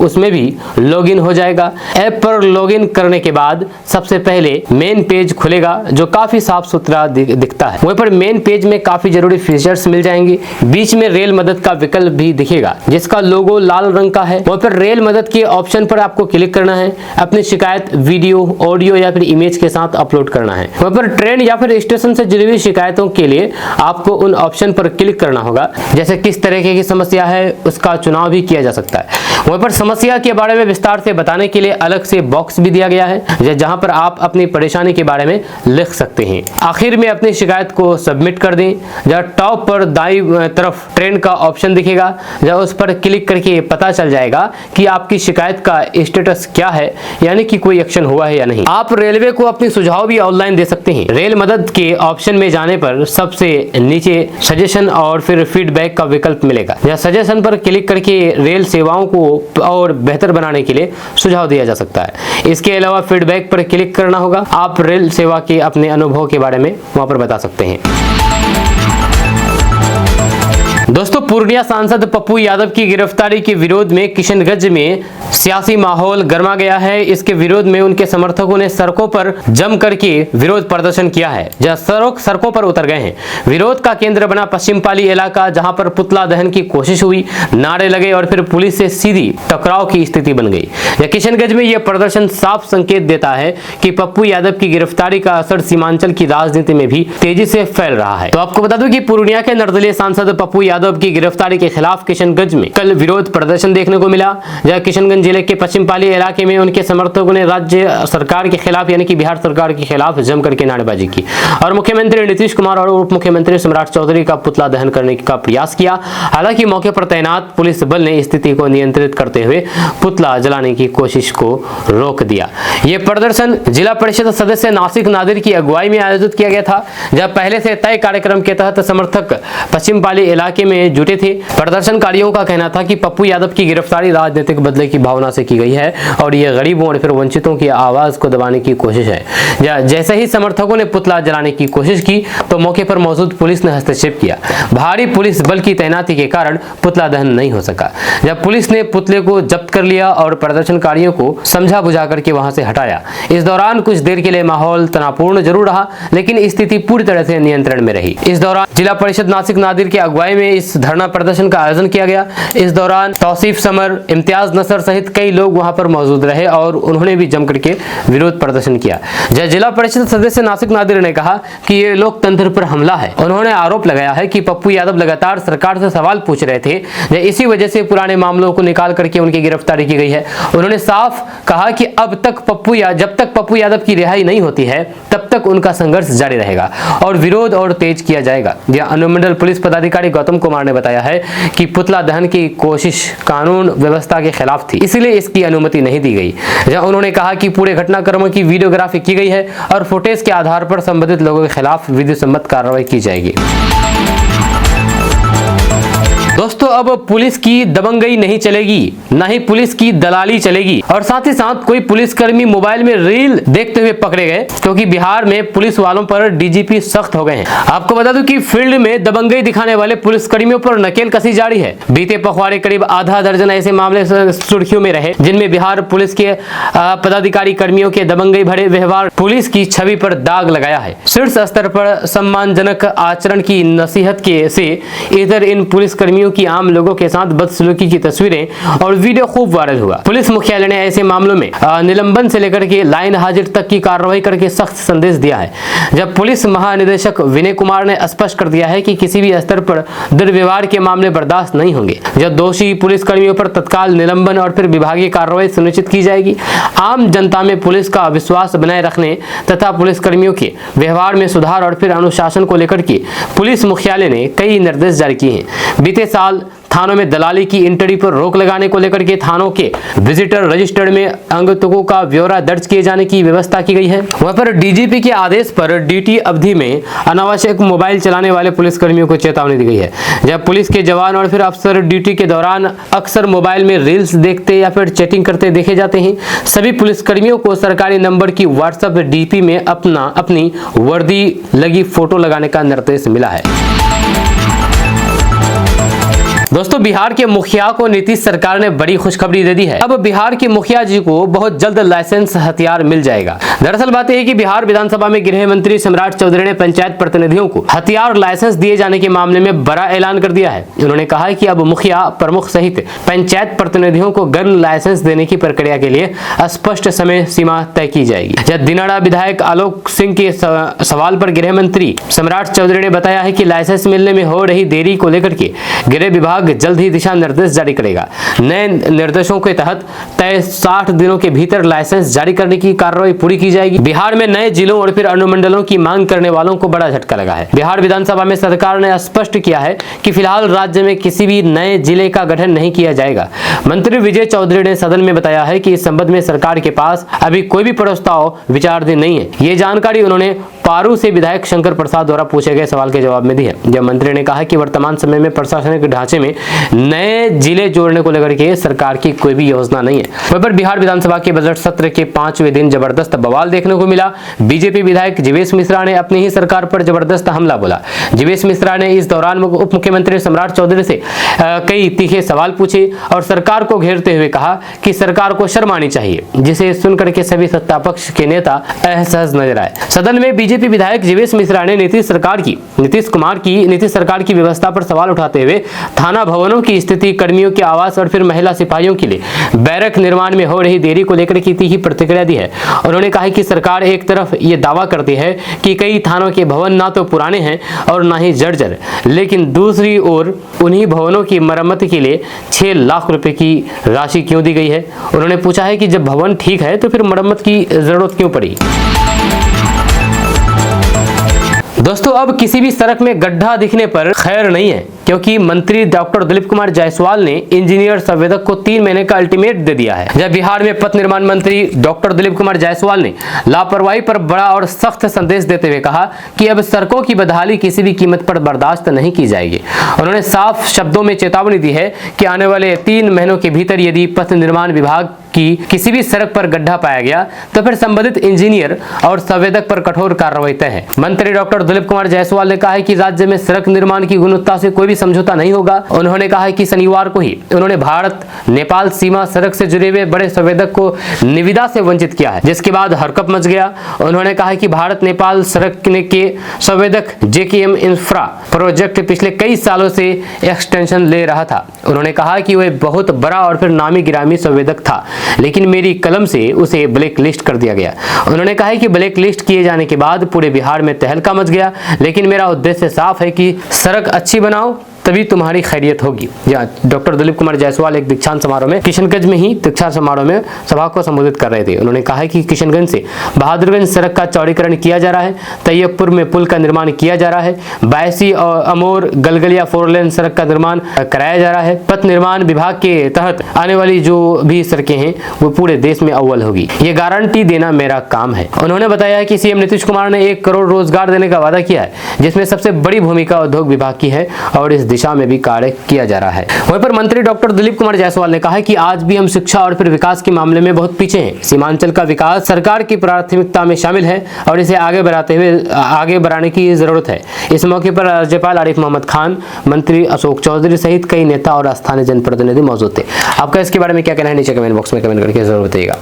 उसमें भी लॉगिन हो जाएगा। ऐप पर लॉगिन करने के बाद सबसे पहले मेन पेज खुलेगा जो काफी साफ सुथरा दिखता है। वहीं पर मेन पेज में काफी जरूरी फीचर्स मिल जाएंगे। बीच में रेल मदद का विकल्प भी दिखेगा जिसका लोगो लाल रंग का है। वहीं पर रेल मदद के ऑप्शन पर आपको क्लिक करना है। अपनी शिकायत वीडियो, ऑडियो या फिर इमेज के साथ अपलोड करना है। वहीं पर ट्रेन या फिर स्टेशन से जुड़ी हुई शिकायतों के लिए आपको उन ऑप्शन पर क्लिक करना होगा। जैसे किस तरीके की समस्या है उसका चुनाव भी किया जा सकता है। वहीं पर समस्या के बारे में विस्तार से बताने के लिए अलग से बॉक्स भी दिया गया है जहां पर आप अपनी परेशानी के बारे में लिख सकते हैं। आखिर में अपनी शिकायत को सबमिट कर दें। जहां टॉप पर दाईं तरफ ट्रेन का ऑप्शन दिखेगा, जहां उस पर क्लिक करके पता चल जाएगा कि आपकी शिकायत का स्टेटस क्या है, यानी कि कोई एक्शन हुआ है या नहीं। आप रेलवे को अपनी सुझाव भी ऑनलाइन दे सकते हैं। रेल मदद के ऑप्शन में जाने पर सबसे नीचे सजेशन और फिर फीडबैक का विकल्प मिलेगा। या सजेशन पर क्लिक करके रेल सेवाओं को और बेहतर बनाने के लिए सुझाव दिया जा सकता है। इसके अलावा फीडबैक पर क्लिक करना होगा। आप रेल सेवा के अपने अनुभव के बारे में वहां पर बता सकते हैं। दोस्तों, पूर्णिया सांसद पप्पू यादव की गिरफ्तारी के विरोध में किशनगंज में सियासी माहौल गर्मा गया है। इसके विरोध में उनके समर्थकों ने सड़कों पर जम करके विरोध प्रदर्शन किया है, जहां सड़कों पर उतर गए हैं। विरोध का केंद्र बना पश्चिम पाली इलाका, जहां पर पुतला दहन की कोशिश हुई, नारे लगे और फिर पुलिस से सीधी टकराव की स्थिति बन गई। किशनगंज में यह प्रदर्शन साफ संकेत देता है कि पप्पू यादव की गिरफ्तारी का असर सीमांचल की राजनीति में भी तेजी से फैल रहा है। तो आपको बता दूं कि पूर्णिया के निर्दलीय सांसद पप्पू यादव की गिरफ्तारी के खिलाफ किशनगंज में कल विरोध प्रदर्शन देखने को मिला। जहां किशनगंज गोपालगंज जिले के पश्चिम पाली इलाके में उनके समर्थकों ने राज्य सरकार के खिलाफ यानी कि बिहार सरकार के खिलाफ जम करके नारेबाजी की और मुख्यमंत्री नीतीश कुमार और उप मुख्यमंत्री सम्राट चौधरी का पुतला दहन करने का प्रयास किया। हालांकि मौके पर तैनात पुलिस बल ने स्थिति को नियंत्रित करते हुए पुतला जलाने की कोशिश को रोक दिया। यह प्रदर्शन जिला परिषद सदस्य नासिक नादिर की अगुवाई में आयोजित किया गया था, जब पहले से तय कार्यक्रम के तहत समर्थक पश्चिम पाली इलाके में जुटे थे। प्रदर्शनकारियों का कहना था कि पप्पू यादव की गिरफ्तारी राजनीतिक बदले की भावना से की गई है और यह गरीबों और फिर वंचितों की आवाज को दबाने की कोशिश है। जैसे ही समर्थकों ने पुतला जलाने की कोशिश की तो मौके पर मौजूद पुलिस ने हस्तक्षेप किया। भारी पुलिस बल की तैनाती के कारण पुतला दहन नहीं हो सका। जब पुलिस ने पुतले को जब्त कर लिया और प्रदर्शनकारियों को समझा बुझा करके वहां से हटाया। इस दौरान कुछ देर के लिए माहौल तनावपूर्ण जरूर रहा, लेकिन स्थिति पूरी तरह से नियंत्रण में रही। इस दौरान जिला परिषद नासिक नादिर की अगुवाई में इस धरना प्रदर्शन का आयोजन किया गया। इस दौरान तौसीफ समर, इम्तियाज नसर सहित कई लोग वहां पर मौजूद रहे और उन्होंने भी जमकर के विरोध प्रदर्शन किया। जिला परिषद सदस्य नासिक नादिर ने कहा कि ये लोकतंत्र पर हमला है। उन्होंने आरोप लगाया है कि पप्पू यादव लगातार सरकार से सवाल पूछ रहे थे, इसी वजह से पुराने मामलों को निकाल करके उनकी गिरफ्तारी की गई है। उन्होंने साफ कहा कि जब तक पप्पू यादव की रिहाई नहीं होती है तब तक उनका संघर्ष जारी रहेगा और विरोध और तेज किया जाएगा। अनुमंडल पुलिस पदाधिकारी गौतम कुमार ने बताया है कि पुतला दहन की कोशिश कानून व्यवस्था के खिलाफ थी, इसलिए इसकी अनुमति नहीं दी गई। उन्होंने कहा कि पूरे घटनाक्रमों की वीडियोग्राफी की गई है और फुटेज के आधार पर संबंधित लोगों के खिलाफ विधि सम्मत कार्रवाई की जाएगी। दोस्तों, अब पुलिस की दबंगई नहीं चलेगी, न ही पुलिस की दलाली चलेगी और साथ ही साथ कोई पुलिसकर्मी मोबाइल में रील देखते हुए पकड़े गए, क्योंकि बिहार में पुलिस वालों पर डीजीपी सख्त हो गए हैं। आपको बता दूं कि फील्ड में दबंगई दिखाने वाले पुलिसकर्मियों पर नकेल कसी जारी है। बीते पखवाड़े करीब आधा दर्जन ऐसे मामले सुर्खियों में रहे, जिनमें बिहार पुलिस के पदाधिकारी कर्मियों के दबंगई भरे व्यवहार पुलिस की छवि पर दाग लगाया है। शीर्ष स्तर पर सम्मानजनक आचरण की नसीहत से इधर इन पुलिसकर्मियों की आम लोगों के साथ बदसलूकी की तस्वीरें और वीडियो खूब वायरल हुआ। पुलिस मुख्यालय ने ऐसे मामलों में निलंबन से लेकर के लाइन हाजिर तक की कार्रवाई करके सख्त संदेश दिया है। जब पुलिस महानिदेशक विनय कुमार ने स्पष्ट कर दिया है कि किसी भी स्तर पर दुर्व्यवहार के मामले बर्दाश्त नहीं होंगे। जब दोषी पुलिसकर्मियों पर तत्काल निलंबन और फिर विभागीय कार्रवाई सुनिश्चित की जाएगी। आम जनता में पुलिस का विश्वास बनाए रखने तथा पुलिसकर्मियों के व्यवहार में सुधार और फिर अनुशासन को लेकर के पुलिस मुख्यालय ने कई निर्देश जारी किए हैं। बीते साल थानों में दलाली की एंट्री पर रोक लगाने को लेकर के थानों के विजिटर रजिस्टर्ड में अंगतों का ब्यौरा दर्ज किए जाने की व्यवस्था की गई है। वहां पर डीजीपी के आदेश पर ड्यूटी अवधि में अनावश्यक मोबाइल चलाने वाले पुलिसकर्मियों को चेतावनी दी गई है। जब पुलिस के जवान और फिर अफसर ड्यूटी के दौरान अक्सर मोबाइल में रील्स देखते या फिर चैटिंग करते देखे जाते हैं। सभी पुलिसकर्मियों को सरकारी नंबर की व्हाट्सएप डीपी में अपनी वर्दी लगी फोटो लगाने का निर्देश मिला है। दोस्तों, बिहार के मुखिया को नीतीश सरकार ने बड़ी खुशखबरी दे दी है। अब बिहार के मुखिया जी को बहुत जल्द लाइसेंस हथियार मिल जाएगा। दरअसल बात यह है कि बिहार विधानसभा में गृह मंत्री सम्राट चौधरी ने पंचायत प्रतिनिधियों को हथियार लाइसेंस दिए जाने के मामले में बड़ा ऐलान कर दिया है। उन्होंने कहा है कि अब मुखिया प्रमुख सहित पंचायत प्रतिनिधियों को गन लाइसेंस देने की प्रक्रिया के लिए स्पष्ट समय सीमा तय की जाएगी। जब दिनाड़ा विधायक आलोक सिंह के सवाल पर गृह मंत्री सम्राट चौधरी ने बताया है कि लाइसेंस मिलने में हो रही देरी को लेकर के गृह विभाग जल्द ही दिशा निर्देश जारी करेगा। नए निर्देशों के तहत तय 60 दिनों के भीतर लाइसेंस जारी करने की कार्रवाई पूरी की जाएगी। बिहार में नए जिलों और फिर अनुमंडलों की मांग करने वालों को बड़ा झटका लगा है। बिहार विधानसभा में सरकार ने स्पष्ट किया है कि फिलहाल राज्य में किसी भी नए जिले का गठन नहीं किया जाएगा। मंत्री विजय चौधरी ने सदन में बताया है कि इस संबंध में सरकार के पास अभी कोई भी प्रस्ताव विचाराधीन नहीं है। ये जानकारी उन्होंने पारू से विधायक शंकर प्रसाद द्वारा पूछे गए सवाल के जवाब में दी है। जब मंत्री ने कहा कि वर्तमान समय में प्रशासनिक ढांचे में नए जिले जोड़ने को लेकर के सरकार की कोई भी योजना नहीं है। वहीं पर बिहार विधानसभा के बजट सत्र के 5वें दिन जबरदस्त बवाल देखने को मिला। बीजेपी विधायक जीवेश मिश्रा ने अपनी ही सरकार पर जबरदस्त हमला बोला। जीवेश मिश्रा ने इस दौरान उप मुख्यमंत्री सम्राट चौधरी से कई तीखे सवाल पूछे और सरकार को घेरते हुए कहा कि सरकार को शर्म आनी चाहिए, जिसे सुनकर के सभी सत्ता पक्ष के नेता असहज नजर आए। सदन में बीजेपी बीजेपी विधायक जीवेश मिश्रा ने नीतीश सरकार की व्यवस्था पर सवाल उठाते हुए थाना भवनों की स्थिति, कर्मियों के आवास और फिर महिला सिपाहियों के लिए बैरक निर्माण में हो रही देरी को लेकर की तीखी प्रतिक्रिया दी है। उन्होंने कहा कि सरकार एक तरफ ये दावा करती है कि कई थानों के भवन ना तो पुराने हैं और ना ही जर्जर, लेकिन दूसरी ओर उन्हीं भवनों की मरम्मत के लिए 6 लाख रुपए की राशि क्यों दी गई है। उन्होंने पूछा है कि जब भवन ठीक है तो फिर मरम्मत की जरूरत क्यों पड़ी। दोस्तों, अब किसी भी सड़क में गड्ढा दिखने पर खैर नहीं है, क्योंकि मंत्री डॉक्टर दिलीप कुमार जायसवाल ने इंजीनियर संवेदक को 3 महीने का अल्टीमेट दे दिया है। जब बिहार में पथ निर्माण मंत्री डॉक्टर दिलीप कुमार जायसवाल ने लापरवाही पर बड़ा और सख्त संदेश देते हुए कहा कि अब सड़कों की बदहाली किसी भी कीमत पर बर्दाश्त नहीं की जाएगी। उन्होंने साफ शब्दों में चेतावनी दी है कि आने वाले 3 महीनों के भीतर यदि पथ निर्माण विभाग की किसी भी सड़क पर गड्ढा पाया गया तो फिर संबंधित इंजीनियर और संवेदक पर कठोर कार्रवाई तय है। मंत्री डॉक्टर दिलीप कुमार जायसवाल ने कहा है कि राज्य में सड़क निर्माण की गुणवत्ता से कोई भी समझौता नहीं होगा। उन्होंने कहा है कि शनिवार को ही उन्होंने भारत नेपाल सीमा सड़क से जुड़े हुए बड़े संवेदक को निविदा से वंचित किया है, जिसके बाद हरकत मच गया। उन्होंने कहा कि भारत नेपाल सड़क के संवेदक JKM इंफ्रा प्रोजेक्ट पिछले कई सालों से एक्सटेंशन ले रहा था। उन्होंने कहा कि वह बहुत बड़ा और फिर नामी गिरामी संवेदक था, लेकिन मेरी कलम से उसे ब्लैक लिस्ट कर दिया गया। उन्होंने कहा कि ब्लैक लिस्ट किए जाने के बाद पूरे बिहार में तहलका मच गया, लेकिन मेरा उद्देश्य साफ है कि सड़क अच्छी बनाओ तभी तुम्हारी खैरियत होगी। डॉक्टर दिलीप कुमार जायसवाल एक दीक्षांत समारोह में किशनगंज में ही दीक्षांत समारोह में सभा को संबोधित कर रहे थे। उन्होंने कहा कि किशनगंज से बहादुरगंज सड़क का चौड़ीकरण किया जा रहा है, तैयबपुर में पुल का निर्माण किया जा रहा है, बायसी और अमोर गलगलिया 4 लेन सड़क का निर्माण कराया जा रहा है। पथ निर्माण विभाग के तहत आने वाली जो भी सड़कें हैं वो पूरे देश में अव्वल होगी, ये गारंटी देना मेरा काम है। उन्होंने बताया कि सीएम नीतीश कुमार ने 1 करोड़ रोजगार देने का वादा किया है, जिसमें सबसे बड़ी भूमिका उद्योग विभाग की है और इस दिशा में भी कार्य किया जा रहा है। वहीं पर मंत्री डॉक्टर दिलीप कुमार जायसवाल ने कहा कि आज भी हम शिक्षा और फिर विकास के मामले में बहुत पीछे हैं। सीमांचल का विकास सरकार की प्राथमिकता में शामिल है और इसे आगे बढ़ाने की जरूरत है। इस मौके पर राज्यपाल आरिफ मोहम्मद खान, मंत्री अशोक चौधरी सहित कई नेता और स्थानीय जनप्रतिनिधि मौजूद थे। आपका इसके बारे में क्या कहना है नीचे कमेंट बॉक्स में कमेंट करके जरूर बताइएगा।